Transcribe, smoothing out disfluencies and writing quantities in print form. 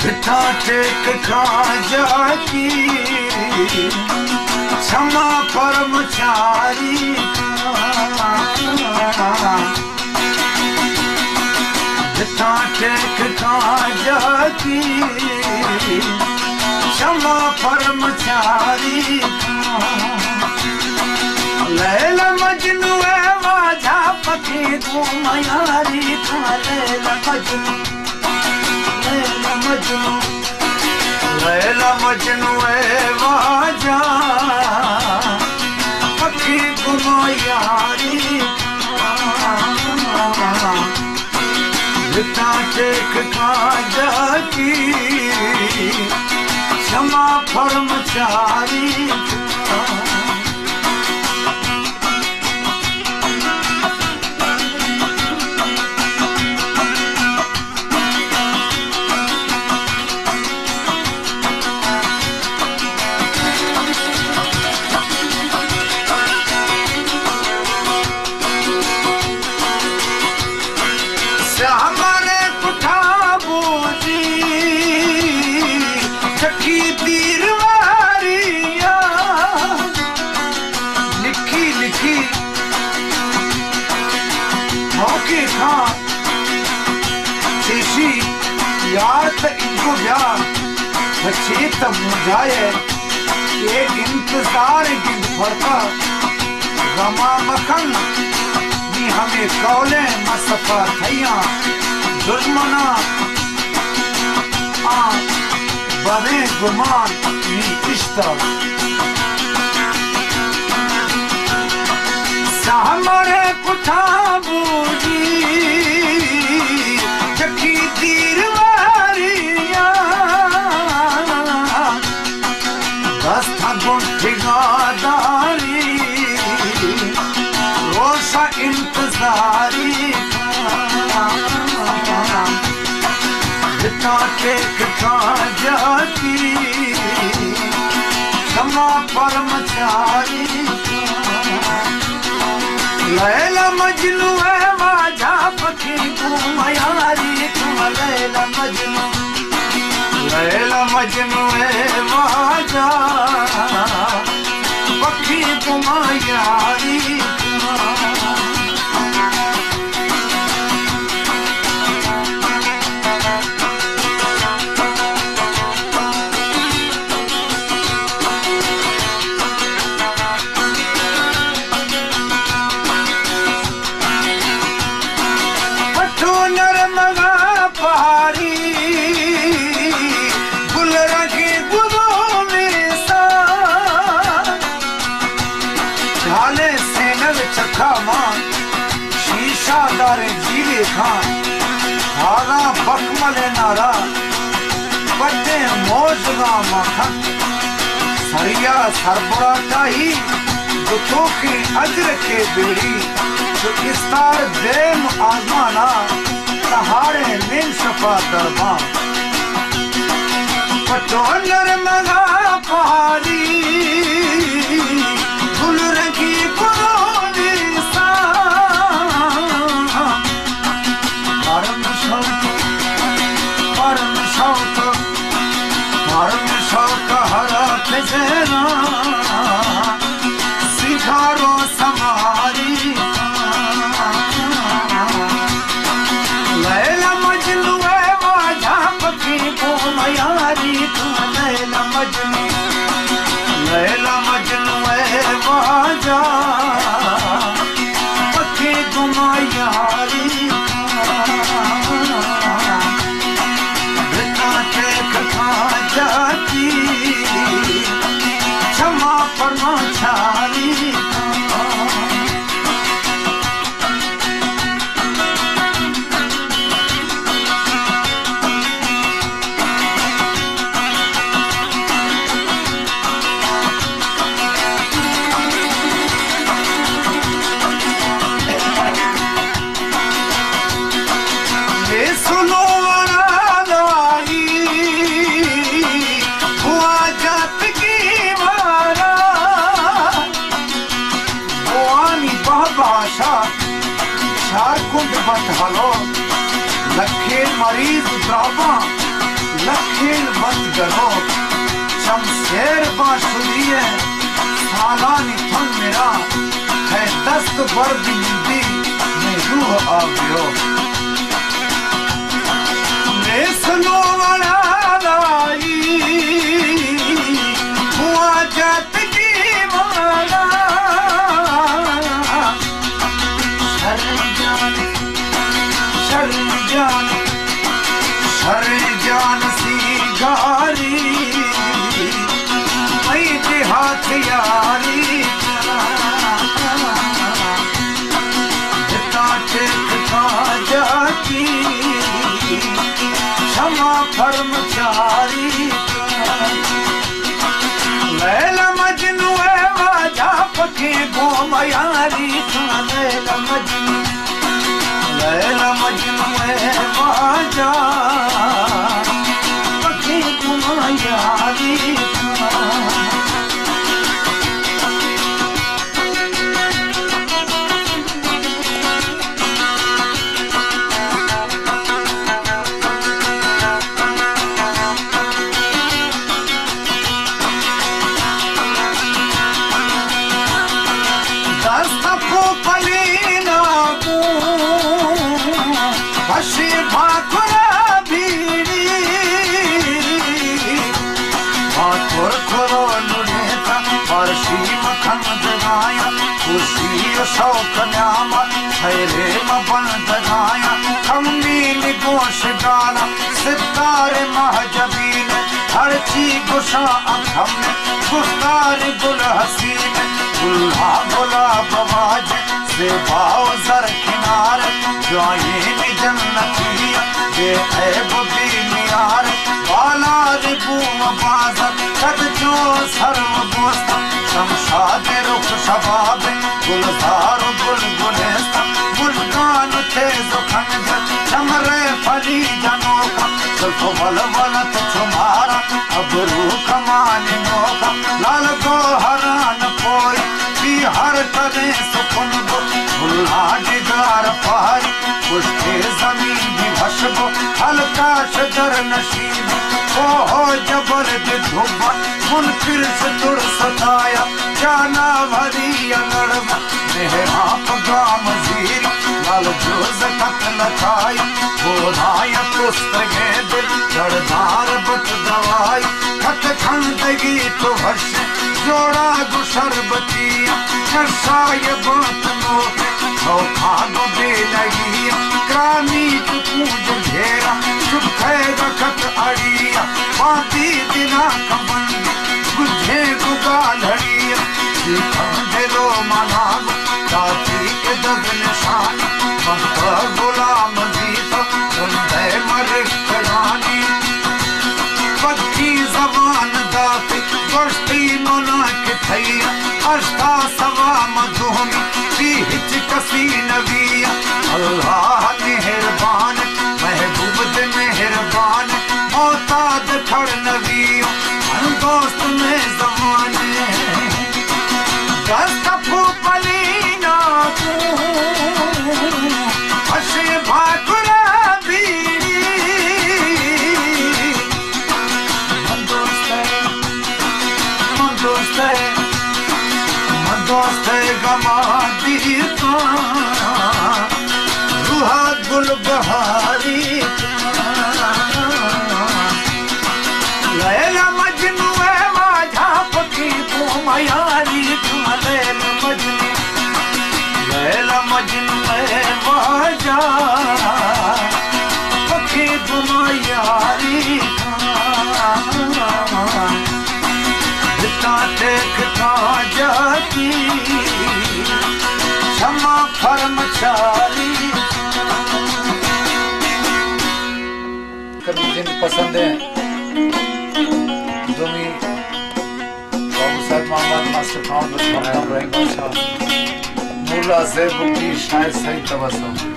बिठा टेक खाजा की क्षमा परमचारी बिठा टेक खाजा की क्षमा परमचारी लैला मजनू वाजा पखी तू मयारी था लैला मजनू लैला मजनू वाजा पखी गुमायारी बिठा टेक खाजा की क्षमा परमचारी यार तो इनको यार बच्चे तब मुझाए ये इंतजार गिंद फड़का गमा मखन नी हमें कौले मसफा थैया दुश्मना आ बने गुमान नी इश्ता सामरे कुठा बूजी चकी तीर ठिकादारी रोशा इंतजारी बिठा टेक खाजा की क्षमा परमचारी लैला मजनू वाजा पखी गुमायारी लैला मजनू वाजा पखी गुमायारी पठो नरमगा पहाड़ी गुल रखे गुरो मेरे साथ ढाले सेनल चखा मां शीशा दारे जीले खान धारा बकमले नारा बटे मौजगा मखन सरिया सरबरा काही दुखों की अजर के बेड़ी तो इस्तार देम आजमाना सहारे निन शफा दरबार पटोनर मगा पहाड़ी गुल रखी कुरोनी सा परम शौक हरा खजना सिखारो समारी लैला मजनू वाजा पखी गुमायारी लैला मजनू वाजा पखी गुमायारी बिठा टेक खाजा की क्षमा परमचारी हलो लखे मरीज ड्रामा लखे वर्दी में रूह आ गयो सुनो वाला लाई हुआ जात की वाला शर्म जान सी गारी मैं के हाथ यारी जाती क्षमा कर्मचारी लैला मजनू वाजा पके गो मयारी लैला मजनू वाजा पके गो मयारी शौक न्याम खैरे मबन दगाया खमील गोश डाला सितारे महजबीन हर चीज गुशा अखम गुफ्तार गुल हसीन गुल्हा गुलाब आवाज से भाव जर किनार जाइन जन्नतिया ये ऐब बीनियार वाला रिबू बाज़र कद जो सर्व दोस्त शमशाद रुख शबाब गुलजार गुलगुलिस्ता गुलगान तेज खंजर चमरे फली जनोका जुल्फ वलवलत तुम्हारा अबरू कमाल नोका लाल गोहरान कोई भी हर करे सुकुन गुल्हा जिगार पारी पुष्टे जमीन भी भशबो हल्का शजर नशीब हो जबर धुबा मुनकिर से तुर सताया जाना भरी लड़वा मेहरा पगाम जीर लाल जोज कत्ल खाई बोधाया पुस्तके दिल दरदार बत दवाई खत खंदगी तो हर्ष जोड़ा गुशरबतिया नशाय बात मोके धोखा दो बेलगिया ग्रामी तू पूज घेरा चुप खैगा खत अड़िया बाती दिना कमंदी गुझे गुगालड़िया दिलो मनाब जाती के दग निशान मत गुलाम जीत सुनते मरिक करानी पक्की जबान दाती गोश्ती मुना के थैया अष्टा सवा मधुमी भी हिचकसी नबिया अल्लाह मेहरबान महबूब दे मेहरबान मोहताज खड़ नबियो दोस्त में जमाने दस्त फूपलीना हशे भाकुला बीड़ी मन दोस्त गमा दीता रूहा गुल बहारी लैला मजनू वाजा पकी गो मयारी लैला मजनू वाजा पकी गो मयारी देखता जाती क्षमा कर्मचारी जिन पसंद है तुम्ही बाबू मोहम्मद मास्टर खान बस रहेगा मुल्ला ज़ैबुकी शायद सही तबसम